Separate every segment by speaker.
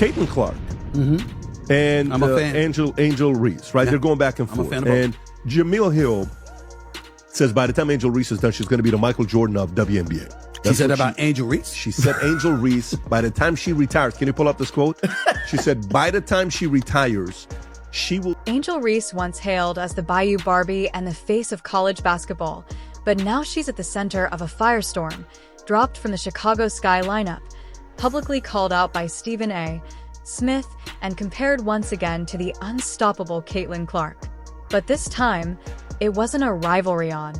Speaker 1: Caitlin Clark and
Speaker 2: I'm a fan.
Speaker 1: Angel Reese, right?
Speaker 2: Yeah.
Speaker 1: They're going back and forth.
Speaker 2: I'm a fan of both.
Speaker 1: And Jamil Hill says by the time Angel Reese is done, she's going to be the Michael Jordan of WNBA.
Speaker 2: She said about Angel Reese?
Speaker 1: She said Angel Reese, by the time she retires, can you pull up this quote? She said, by the time she retires, she will...
Speaker 3: Angel Reese once hailed as the Bayou Barbie and the face of college basketball, but now she's at the center of a firestorm, dropped from the Chicago Sky lineup, publicly called out by Stephen A. Smith, and compared once again to the unstoppable Caitlin Clark. But this time, it wasn't a rivalry on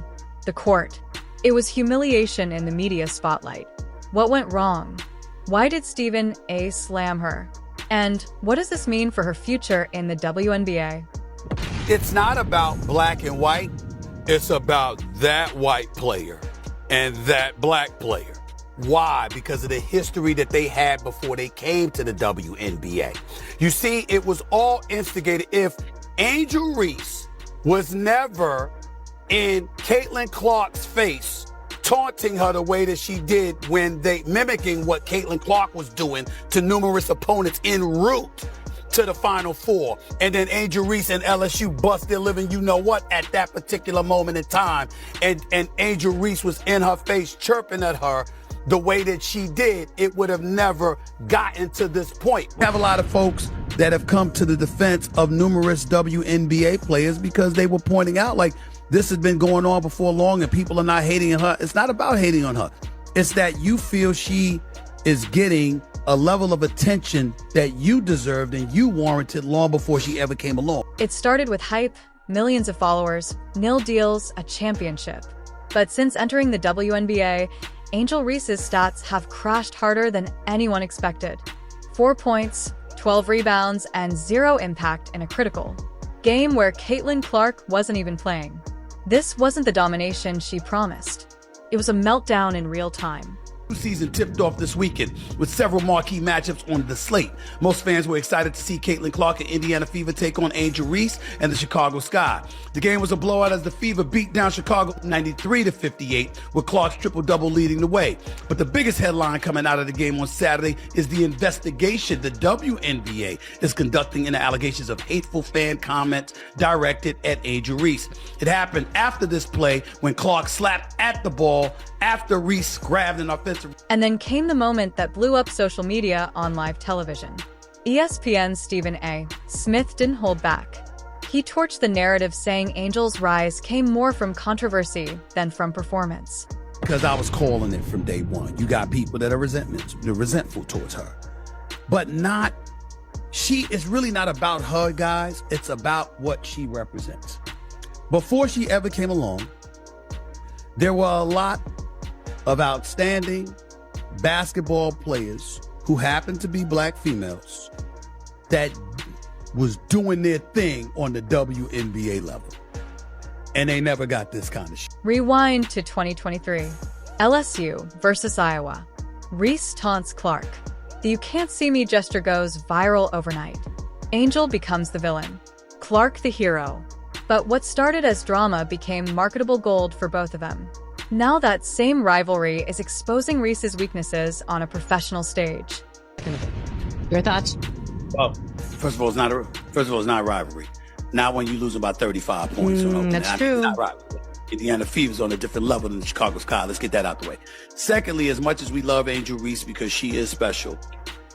Speaker 3: the court. It was humiliation in the media spotlight. What went wrong? Why did Stephen A. slam her? And what does this mean for her future in the WNBA?
Speaker 4: It's not about black and white. It's about that white player and that black player. Why? Because of the history that they had before they came to the WNBA. You see, it was all instigated. If Angel Reese was never in Caitlin Clark's face, taunting her the way that she did when they mimicking what Caitlin Clark was doing to numerous opponents en route to the Final Four. And then Angel Reese and LSU bust their living, you know what, at that particular moment in time. And Angel Reese was in her face chirping at her the way that she did, it would have never gotten to this point.
Speaker 2: We have a lot of folks that have come to the defense of numerous WNBA players because they were pointing out, like, this has been going on before long and people are not hating on her. It's not about hating on her. It's that you feel she is getting a level of attention that you deserved and you warranted long before she ever came along.
Speaker 3: It started with hype, millions of followers, nil deals, a championship. But since entering the WNBA, Angel Reese's stats have crashed harder than anyone expected. 4 points, 12 rebounds, and 0 impact in a critical game where Caitlin Clark wasn't even playing. This wasn't the domination she promised. It was a meltdown in real time.
Speaker 2: Season tipped off this weekend with several marquee matchups on the slate. Most fans were excited to see Caitlin Clark and Indiana Fever take on Angel Reese and the Chicago Sky. The game was a blowout as the Fever beat down Chicago 93-58 with Clark's triple-double leading the way. But the biggest headline coming out of the game on Saturday is the investigation the WNBA is conducting into allegations of hateful fan comments directed at Angel Reese. It happened after this play when Clark slapped at the ball after Reese grabbed an offensive.
Speaker 3: And then came the moment that blew up social media on live television. ESPN's Stephen A. Smith didn't hold back. He torched the narrative saying Angel's rise came more from controversy than from performance.
Speaker 2: Because I was calling it from day one. You got people that are resentful towards her. But it's really not about her, guys. It's about what she represents. Before she ever came along, there were a lot of outstanding basketball players who happened to be black females that was doing their thing on the WNBA level. And they never got this kind of shit.
Speaker 3: Rewind to 2023. LSU versus Iowa. Reese taunts Clark. The "you can't see me" gesture goes viral overnight. Angel becomes the villain, Clark the hero. But what started as drama became marketable gold for both of them. Now that same rivalry is exposing Reese's weaknesses on a professional stage.
Speaker 5: Your thoughts?
Speaker 2: Well, first of all, it's not a rivalry. Not when you lose about 35 points.
Speaker 5: That's true.
Speaker 2: It's not rivalry. Indiana Fever's on a different level than the Chicago Sky. Let's get that out the way. Secondly, as much as we love Angel Reese because she is special,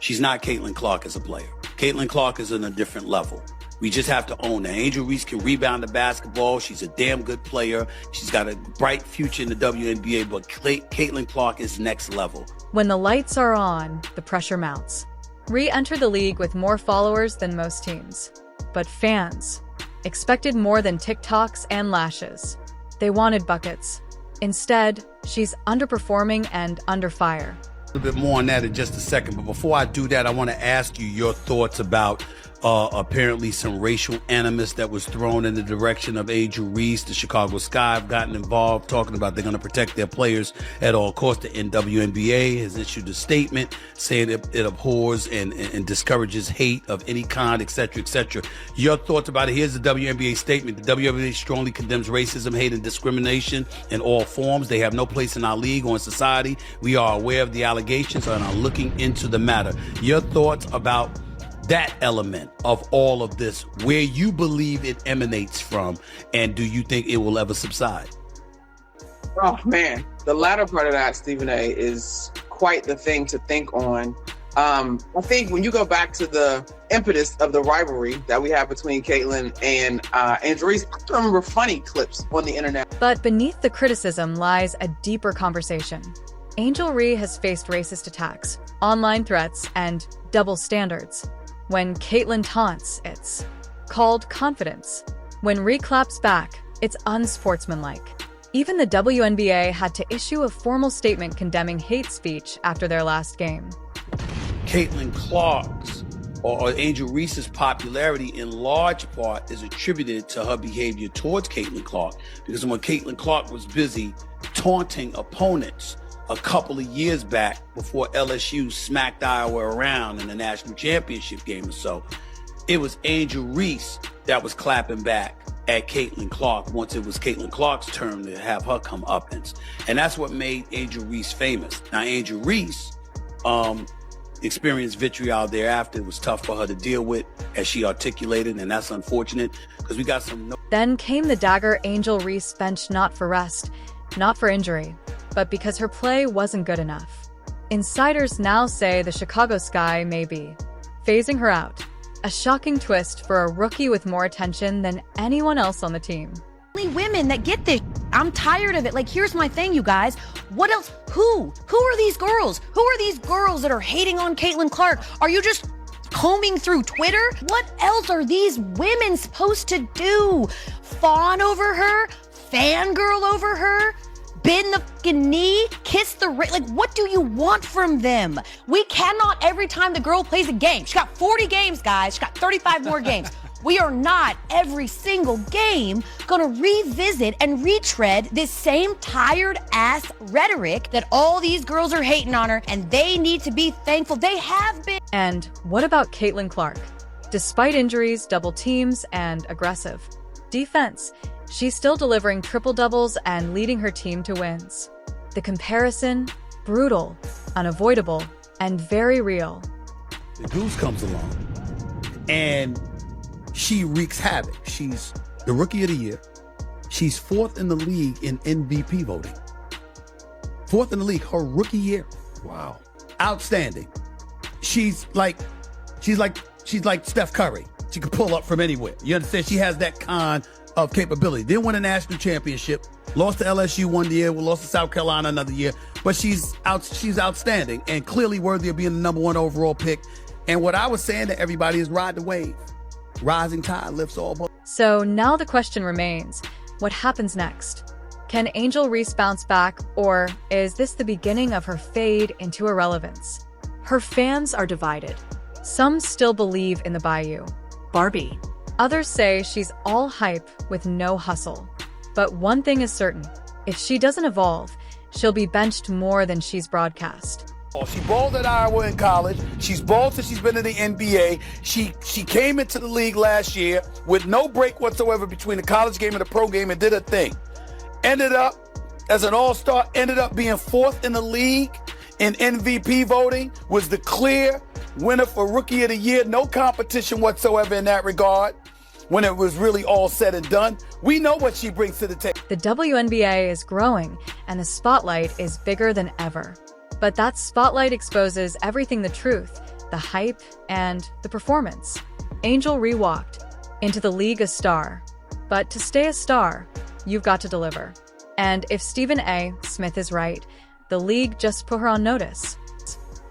Speaker 2: she's not Caitlin Clark as a player. Caitlin Clark is on a different level. We just have to own that. Angel Reese can rebound the basketball. She's a damn good player. She's got a bright future in the WNBA, but Caitlin Clark is next level.
Speaker 3: When the lights are on, the pressure mounts. Re-entered the league with more followers than most teams. But fans expected more than TikToks and lashes. They wanted buckets. Instead, she's underperforming and under fire.
Speaker 2: A little bit more on that in just a second, but before I do that, I want to ask you your thoughts about Apparently some racial animus that was thrown in the direction of Angel Reese. The Chicago Sky have gotten involved, talking about they're going to protect their players at all costs. The WNBA has issued a statement saying it abhors and discourages hate of any kind, etc., etc. Your thoughts about it? Here's the WNBA statement. The WNBA strongly condemns racism, hate, and discrimination in all forms. They have no place in our league or in society. We are aware of the allegations and are looking into the matter. Your thoughts about that element of all of this, where you believe it emanates from, and do you think it will ever subside?
Speaker 6: Oh man, the latter part of that, Stephen A, is quite the thing to think on. I think when you go back to the impetus of the rivalry that we have between Caitlyn and Angel Reese, I remember funny clips on the internet.
Speaker 3: But beneath the criticism lies a deeper conversation. Angel Reese has faced racist attacks, online threats, and double standards. When Caitlyn taunts, it's called confidence. When Reese claps back, it's unsportsmanlike. Even the WNBA had to issue a formal statement condemning hate speech after their last game.
Speaker 2: Caitlyn Clark's or Angel Reese's popularity in large part is attributed to her behavior towards Caitlyn Clark, because when Caitlyn Clark was busy taunting opponents a couple of years back before LSU smacked Iowa around in the national championship game or so, it was Angel Reese that was clapping back at Caitlyn Clark once it was Caitlyn Clark's turn to have her come up. And that's what made Angel Reese famous. Now, Angel Reese experienced vitriol thereafter. It was tough for her to deal with, as she articulated, and that's unfortunate because we got some...
Speaker 3: Then came the dagger Angel Reese benched not for rest, not for injury, but because her play wasn't good enough. Insiders now say the Chicago Sky may be phasing her out. A shocking twist for a rookie with more attention than anyone else on the team.
Speaker 7: Only women that get this. I'm tired of it. Like, here's my thing, you guys. What else? Who are these girls? Who are these girls that are hating on Caitlyn Clark? Are you just combing through Twitter? What else are these women supposed to do? Fawn over her? Fangirl over her? Bend the fucking knee, kiss the ring. Like, what do you want from them? We cannot, every time the girl plays a game, she got 40 games, guys. She got 35 more games. We are not every single game gonna revisit and retread this same tired ass rhetoric that all these girls are hating on her, and they need to be thankful they have been.
Speaker 3: And what about Caitlyn Clark? Despite injuries, double teams, and aggressive defense, she's still delivering triple doubles and leading her team to wins. The comparison, brutal, unavoidable, and very real.
Speaker 2: The Goose comes along and she wreaks havoc. She's the Rookie of the Year. She's fourth in the league in MVP voting. Fourth in the league, her rookie year.
Speaker 1: Wow.
Speaker 2: Outstanding. She's like Steph Curry. She can pull up from anywhere. You understand? She has that kind of capability. Didn't win a national championship. Lost to LSU one year. Lost to South Carolina another year. But she's outstanding and clearly worthy of being the number one overall pick. And what I was saying to everybody is ride the wave. Rising tide lifts all boats.
Speaker 3: So now the question remains, what happens next? Can Angel Reese bounce back, or is this the beginning of her fade into irrelevance? Her fans are divided. Some still believe in the Bayou Barbie. Others say she's all hype with no hustle. But one thing is certain, if she doesn't evolve, she'll be benched more than she's broadcast.
Speaker 2: She balled at Iowa in college. She's balled since she's been in the NBA. She came into the league last year with no break whatsoever between the college game and the pro game and did her thing. Ended up as an all-star, ended up being fourth in the league in MVP voting, was the clear winner for Rookie of the Year. No competition whatsoever in that regard when it was really all said and done. We know what she brings to the table.
Speaker 3: The WNBA is growing, and the spotlight is bigger than ever. But that spotlight exposes everything: the truth, the hype, and the performance. Angel Reese walked into the league a star. But to stay a star, you've got to deliver. And if Stephen A. Smith is right, the league just put her on notice.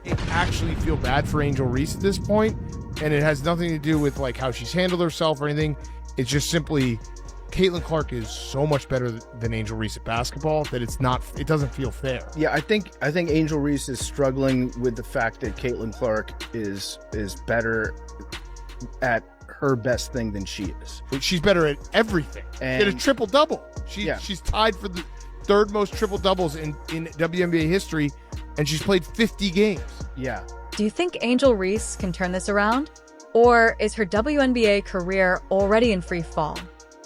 Speaker 8: I actually feel bad for Angel Reese at this point, and it has nothing to do with like how she's handled herself or anything. It's just simply Caitlyn Clark is so much better than Angel Reese at basketball that it doesn't feel fair.
Speaker 9: Yeah, I think Angel Reese is struggling with the fact that Caitlyn Clark is better at her best thing than she is.
Speaker 8: She's better at everything.
Speaker 9: And
Speaker 8: She had a triple-double. She's tied for the third most triple-doubles in WNBA history, and she's played 50 games.
Speaker 9: Yeah.
Speaker 3: Do you think Angel Reese can turn this around? Or is her WNBA career already in free fall?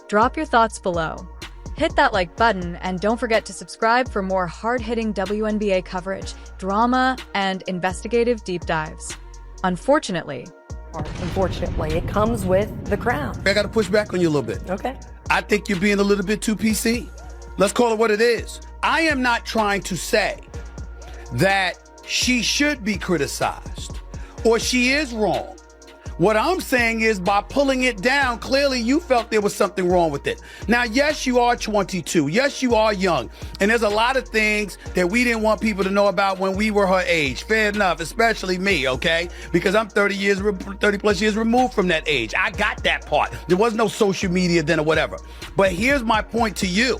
Speaker 3: Drop your thoughts below. Hit that like button and don't forget to subscribe for more hard-hitting WNBA coverage, drama, and investigative deep dives. Unfortunately,
Speaker 10: it comes with the crown.
Speaker 2: I got to push back on you a little bit.
Speaker 10: Okay.
Speaker 2: I think you're being a little bit too PC. Let's call it what it is. I am not trying to say that she should be criticized or she is wrong. What I'm saying is by pulling it down, clearly you felt there was something wrong with it. Now, yes, you are 22. Yes, you are young. And there's a lot of things that we didn't want people to know about when we were her age. Fair enough, especially me, okay? Because I'm 30 plus years removed from that age. I got that part. There was no social media then or whatever. But here's my point to you.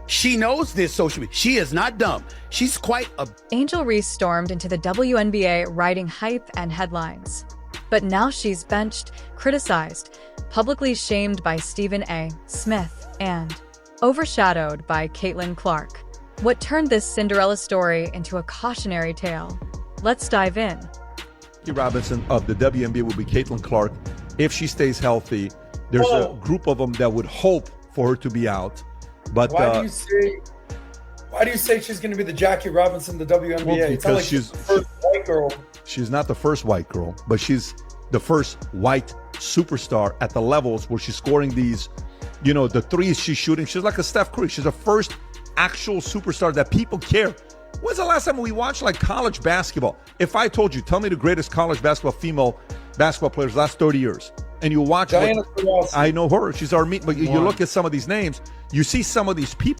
Speaker 2: She knows this social media. She is not dumb. She's quite a...
Speaker 3: Angel Reese stormed into the WNBA writing hype and headlines. But now she's benched, criticized, publicly shamed by Stephen A. Smith, and overshadowed by Caitlin Clark. What turned this Cinderella story into a cautionary tale? Let's dive in.
Speaker 1: Robinson of the WNBA will be Caitlin Clark. If she stays healthy, there's a group of them that would hope for her to be out. But
Speaker 11: why do you say she's going to be the Jackie Robinson of the WNBA?
Speaker 1: Well,
Speaker 11: it's not like she's the first white girl.
Speaker 1: She's not the first white girl, but she's the first white superstar at the levels where she's scoring these, the threes she's shooting. She's like a Steph Curry. She's the first actual superstar that people care. When's the last time we watched like college basketball? If I told you, tell me the greatest college female basketball players last 30 years, and you watch,
Speaker 11: Diana
Speaker 1: I know her. She's our meat, but you look at some of these names, you see some of these people.